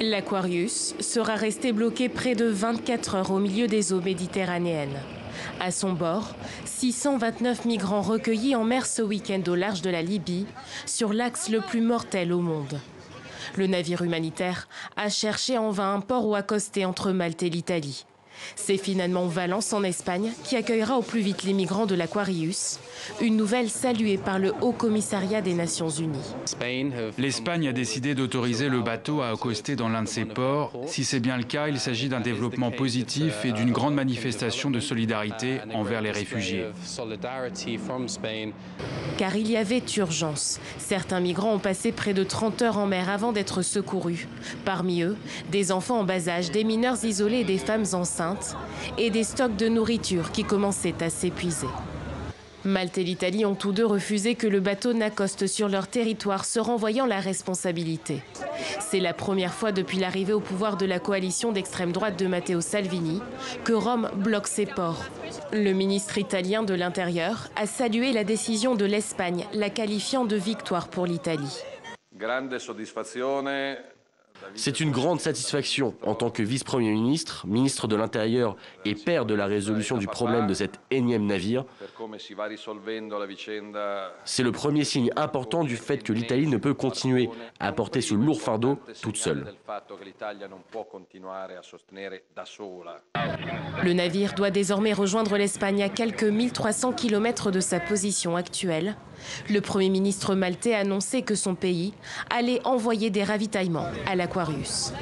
L'Aquarius sera resté bloqué près de 24 heures au milieu des eaux méditerranéennes. À son bord, 629 migrants recueillis en mer ce week-end au large de la Libye, sur l'axe le plus mortel au monde. Le navire humanitaire a cherché en vain un port où accoster entre Malte et l'Italie. C'est finalement Valence en Espagne qui accueillera au plus vite les migrants de l'Aquarius, une nouvelle saluée par le Haut Commissariat des Nations Unies. L'Espagne a décidé d'autoriser le bateau à accoster dans l'un de ses ports. Si c'est bien le cas, il s'agit d'un développement positif et d'une grande manifestation de solidarité envers les réfugiés. Car il y avait urgence. Certains migrants ont passé près de 30 heures en mer avant d'être secourus. Parmi eux, des enfants en bas âge, des mineurs isolés et des femmes enceintes, et des stocks de nourriture qui commençaient à s'épuiser. Malte et l'Italie ont tous deux refusé que le bateau n'accoste sur leur territoire, se renvoyant la responsabilité. C'est la première fois depuis l'arrivée au pouvoir de la coalition d'extrême droite de Matteo Salvini que Rome bloque ses ports. Le ministre italien de l'Intérieur a salué la décision de l'Espagne, la qualifiant de victoire pour l'Italie. C'est une grande satisfaction en tant que vice-premier ministre, ministre de l'Intérieur et père de la résolution du problème de cet énième navire. C'est le premier signe important du fait que l'Italie ne peut continuer à porter ce lourd fardeau toute seule. Le navire doit désormais rejoindre l'Espagne à quelques 1300 km de sa position actuelle. Le Premier ministre maltais a annoncé que son pays allait envoyer des ravitaillements à l'Aquarius.